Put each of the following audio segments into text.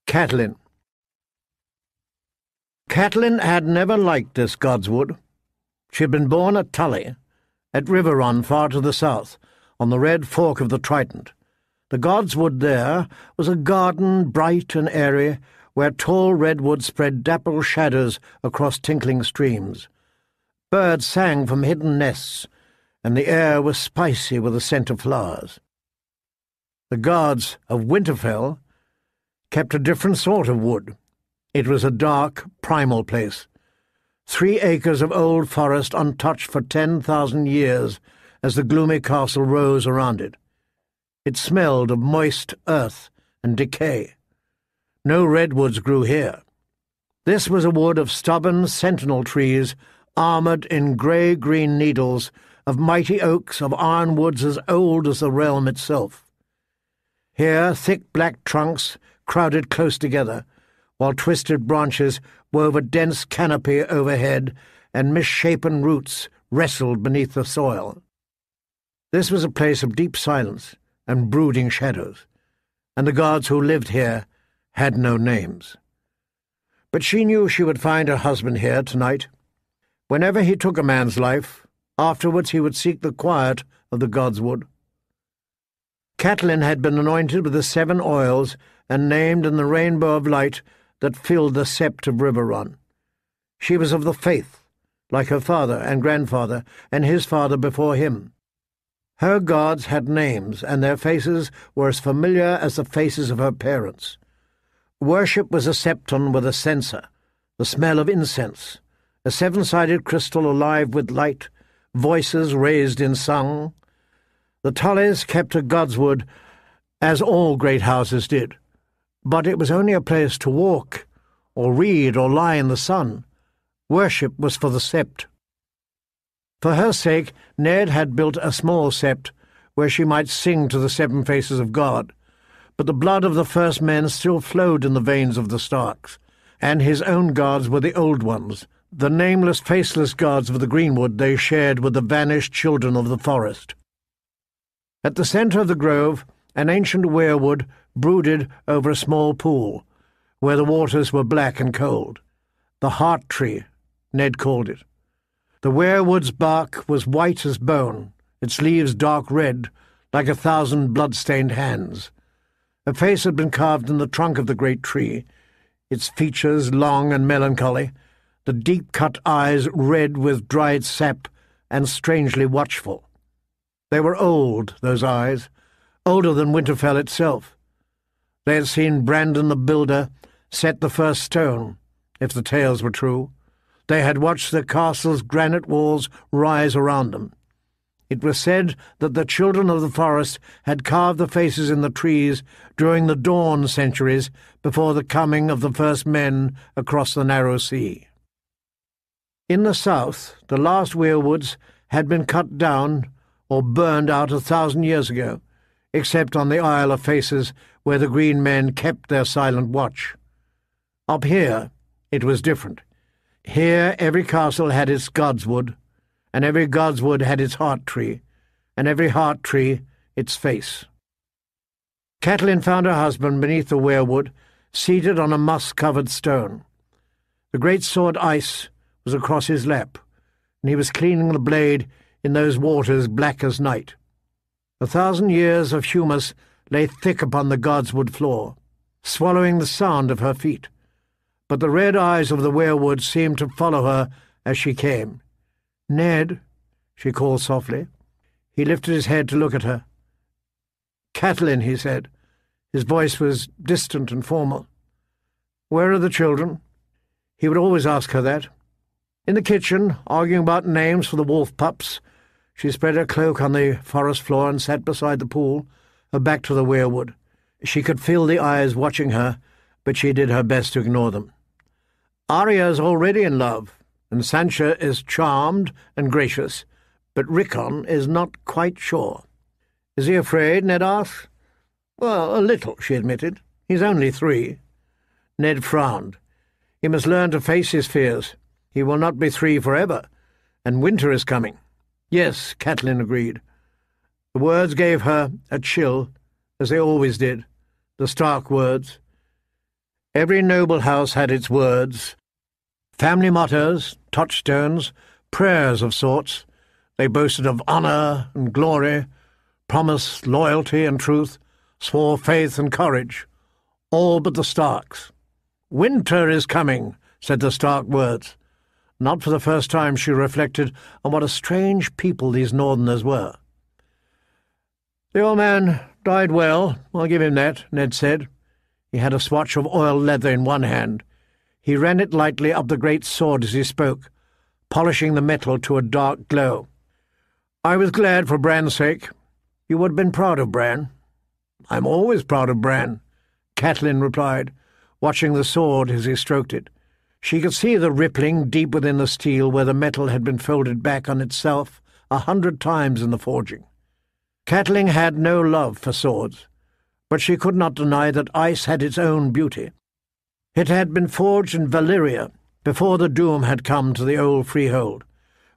Catelyn. Catelyn had never liked this godswood. She had been born at Tully, at Riverrun far to the south, on the red fork of the Trident. The godswood there was a garden bright and airy, where tall redwoods spread dapple shadows across tinkling streams. Birds sang from hidden nests, and the air was spicy with the scent of flowers. The gods of Winterfell kept a different sort of wood. It was a dark, primal place. 3 acres of old forest untouched for 10,000 years as the gloomy castle rose around it. It smelled of moist earth and decay. No redwoods grew here. This was a wood of stubborn sentinel trees, armoured in grey-green needles, of mighty oaks, of ironwoods as old as the realm itself. Here thick black trunks crowded close together, while twisted branches wove a dense canopy overhead, and misshapen roots wrestled beneath the soil. This was a place of deep silence and brooding shadows, and the gods who lived here had no names. But she knew she would find her husband here tonight. Whenever he took a man's life, afterwards he would seek the quiet of the godswood. Catelyn had been anointed with the 7 oils and named in the rainbow of light that filled the sept of Riverrun. She was of the faith, like her father and grandfather and his father before him. Her gods had names, and their faces were as familiar as the faces of her parents. Worship was a septon with a censer, the smell of incense, a 7-sided crystal alive with light, voices raised in song. The Tullys kept a godswood, as all great houses did, but it was only a place to walk, or read, or lie in the sun. Worship was for the sept. For her sake, Ned had built a small sept where she might sing to the 7 faces of God, but the blood of the first men still flowed in the veins of the Starks, and his own gods were the old ones, the nameless, faceless gods of the greenwood they shared with the vanished children of the forest. At the centre of the grove, an ancient weirwood brooded over a small pool, where the waters were black and cold. The heart tree, Ned called it. The weirwood's bark was white as bone, its leaves dark red, like 1,000 blood-stained hands. A face had been carved in the trunk of the great tree, its features long and melancholy, the deep-cut eyes red with dried sap and strangely watchful. They were old, those eyes, older than Winterfell itself. They had seen Brandon the Builder set the first stone, if the tales were true. They had watched the castle's granite walls rise around them. It was said that the children of the forest had carved the faces in the trees during the dawn centuries before the coming of the first men across the narrow sea. In the south, the last weirwoods had been cut down or burned out 1,000 years ago, except on the Isle of Faces, where the green men kept their silent watch. Up here, it was different. Here every castle had its godswood, and every godswood had its heart tree, and every heart tree its face. Catelyn found her husband beneath the weirwood, seated on a moss-covered stone. The great sword Ice was across his lap, and he was cleaning the blade in those waters black as night. 1,000 years of humus lay thick upon the godswood floor, swallowing the sound of her feet, but the red eyes of the weirwood seemed to follow her as she came. "Ned," she called softly. He lifted his head to look at her. "Catelyn," he said. His voice was distant and formal. "Where are the children?" He would always ask her that. In the kitchen, arguing about names for the wolf pups, she spread her cloak on the forest floor and sat beside the pool, her back to the weirwood. She could feel the eyes watching her, but she did her best to ignore them. "Arya is already in love, and Sancha is charmed and gracious, but Rickon is not quite sure." "Is he afraid?" Ned asked. "Well, a little," she admitted. "He's only 3. Ned frowned. He must learn to face his fears. He will not be 3 forever, and winter is coming. "Yes," Catelyn agreed. The words gave her a chill, as they always did, the Stark words. Every noble house had its words, family mottos, touchstones, prayers of sorts. They boasted of honour and glory, promised loyalty and truth, swore faith and courage, all but the Starks. "Winter is coming," said the Stark words. Not for the first time she reflected on what a strange people these Northerners were. "The old man died well, I'll give him that," Ned said. He had a swatch of oiled leather in one hand. He ran it lightly up the great sword as he spoke, polishing the metal to a dark glow. "I was glad for Bran's sake. You would have been proud of Bran." "I'm always proud of Bran," Catelyn replied, watching the sword as he stroked it. She could see the rippling deep within the steel where the metal had been folded back on itself 100 times in the forging. Catelyn had no love for swords, but she could not deny that ice had its own beauty. It had been forged in Valyria before the doom had come to the old freehold,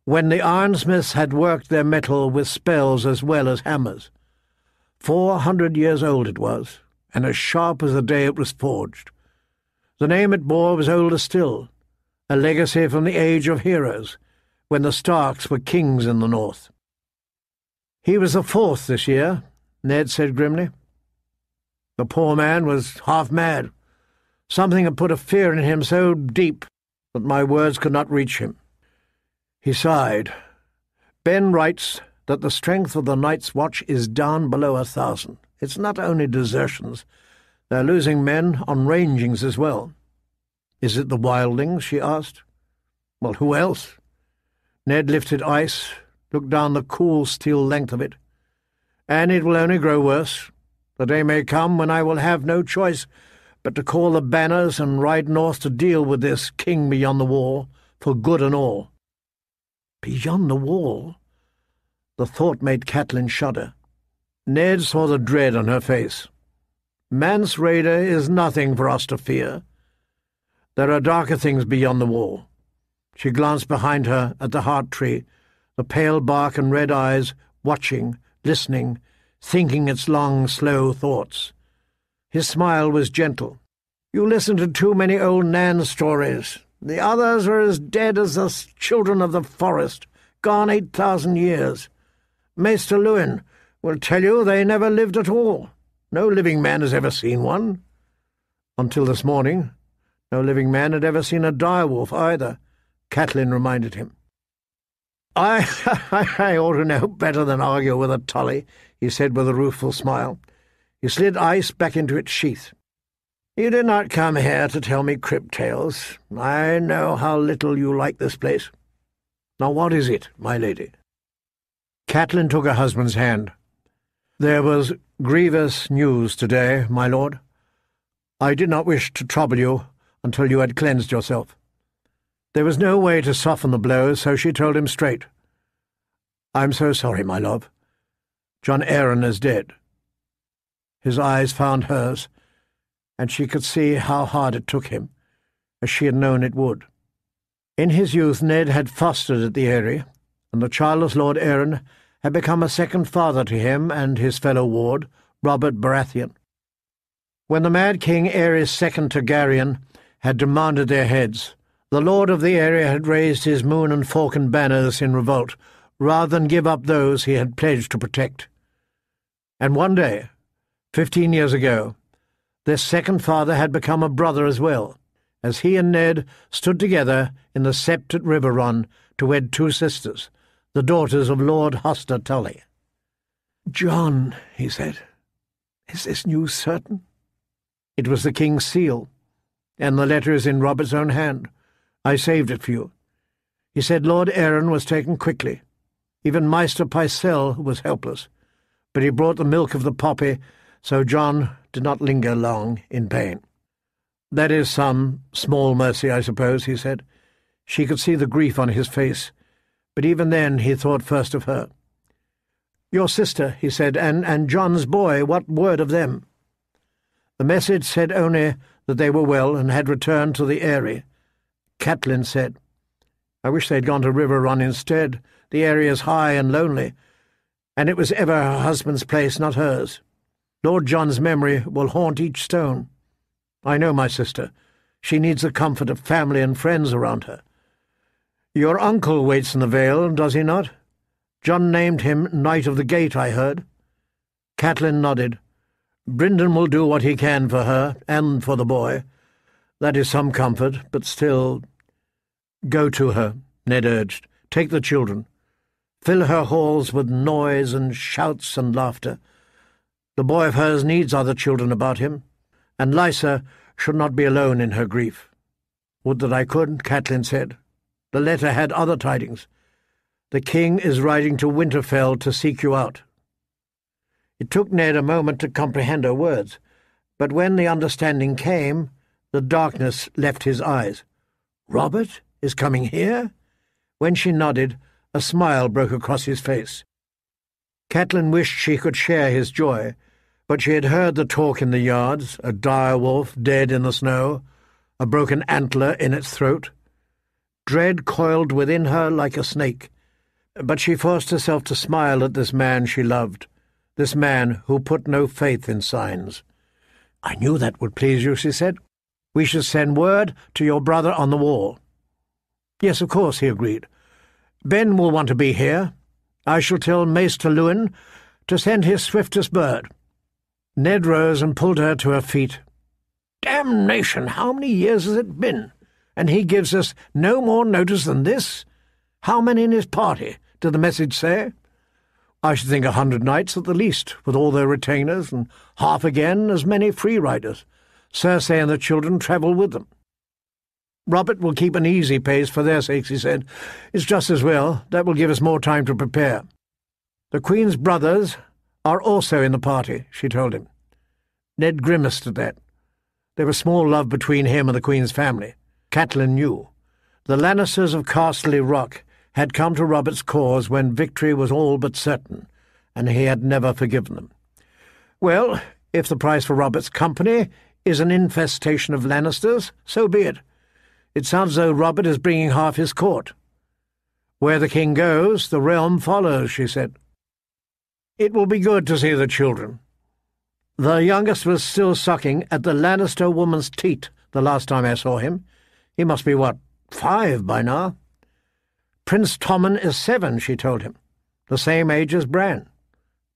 when the ironsmiths had worked their metal with spells as well as hammers. 400 years old it was, and as sharp as the day it was forged. The name it bore was older still, a legacy from the age of heroes, when the Starks were kings in the north. "He was the 4th this year," Ned said grimly. "The poor man was half mad. Something had put a fear in him so deep that my words could not reach him." He sighed. "Ben writes that the strength of the Night's Watch is down below 1,000. It's not only desertions. They're losing men on rangings as well." "Is it the wildlings?" she asked. "Well, who else?" Ned lifted ice, looked down the cool steel length of it. "And it will only grow worse. The day may come when I will have no choice but to call the banners and ride north to deal with this king beyond the wall, for good and all." Beyond the wall? The thought made Catelyn shudder. Ned saw the dread on her face. "Mance Rayder is nothing for us to fear. There are darker things beyond the wall." She glanced behind her at the heart tree, the pale bark and red eyes, watching, listening, thinking its long, slow thoughts. His smile was gentle. "You listen to too many old Nan stories. The others are as dead as the children of the forest, gone 8,000 years. Maester Lewin will tell you they never lived at all. No living man has ever seen one. Until this morning, no living man had ever seen a direwolf either," Catelyn reminded him. I ought to know better than argue with a Tully," he said with a rueful smile. He slid ice back into its sheath. "You did not come here to tell me crypt tales. I know how little you like this place. Now what is it, my lady?" Catelyn took her husband's hand. "There was grievous news today, my lord. I did not wish to trouble you until you had cleansed yourself." There was no way to soften the blow, so she told him straight. "I'm so sorry, my love. John Arryn is dead." His eyes found hers, and she could see how hard it took him, as she had known it would. In his youth Ned had fostered at the Eyrie, and the childless Lord Arryn had become a second father to him and his fellow ward, Robert Baratheon. When the mad King Aerys II Targaryen had demanded their heads, the Lord of the Eyrie had raised his moon and falcon banners in revolt, rather than give up those he had pledged to protect. And one day, 15 years ago, this second father had become a brother as well, as he and Ned stood together in the sept at Riverrun to wed 2 sisters, the daughters of Lord Hoster Tully. "John," he said, "is this news certain?" It was the king's seal, and the letter is in Robert's own hand. I saved it for you. He said Lord Arryn was taken quickly. Even Maester Pycelle was helpless, but he brought the milk of the poppy, so John did not linger long in pain. "That is some small mercy, I suppose," he said. She could see the grief on his face, but even then he thought first of her. "Your sister," he said, and John's boy, what word of them?" The message said only that they were well and had returned to the Eyrie. Catelyn said, "I wish they'd gone to Riverrun instead. The area is high and lonely, and it was ever her husband's place, not hers. Lord John's memory will haunt each stone." I know my sister. She needs the comfort of family and friends around her. Your uncle waits in the Vale, does he not? John named him Knight of the Gate, I heard. Catelyn nodded. Brynden will do what he can for her, and for the boy. That is some comfort, but still— Go to her, Ned urged. Take the children. Fill her halls with noise and shouts and laughter. The boy of hers needs other children about him, and Lysa should not be alone in her grief. Would that I could, Catelyn said. The letter had other tidings. The king is riding to Winterfell to seek you out. It took Ned a moment to comprehend her words, but when the understanding came, the darkness left his eyes. Robert is coming here? When she nodded, a smile broke across his face. Catelyn wished she could share his joy, but she had heard the talk in the yards, a dire wolf dead in the snow, a broken antler in its throat. Dread coiled within her like a snake, but she forced herself to smile at this man she loved, this man who put no faith in signs. "I knew that would please you," she said. "We should send word to your brother on the wall." "Yes, of course," he agreed. "Ben will want to be here. I shall tell Maester Lewin to send his swiftest bird." Ned rose and pulled her to her feet. "Damnation, how many years has it been? And he gives us no more notice than this? How many in his party, did the message say?" "I should think 100 knights at the least, with all their retainers, and half again as many free riders. Cersei and the children travel with them." "Robert will keep an easy pace for their sakes," he said. "It's just as well. That will give us more time to prepare." "The Queen's brothers are also in the party," she told him. Ned grimaced at that. There was small love between him and the Queen's family. Catelyn knew. The Lannisters of Casterly Rock had come to Robert's cause when victory was all but certain, and he had never forgiven them. Well, if the price for Robert's company is an infestation of Lannisters, so be it. It sounds as though Robert is bringing half his court. "Where the king goes, the realm follows," she said. "It will be good to see the children." The youngest was still sucking at the Lannister woman's teat the last time I saw him. He must be, 5 by now? "Prince Tommen is 7, she told him. "The same age as Bran."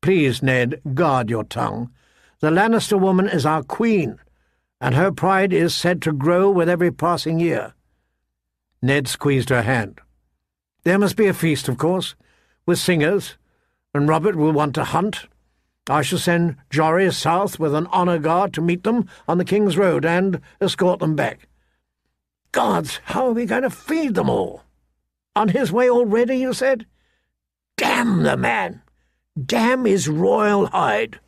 "Please, Ned, guard your tongue. The Lannister woman is our queen, and her pride is said to grow with every passing year." Ned squeezed her hand. "There must be a feast, of course, with singers, and Robert will want to hunt. I shall send Jory south with an honour guard to meet them on the King's Road and escort them back." "Gods, how are we going to feed them all? On his way already, you said? Damn the man! Damn his royal hide!"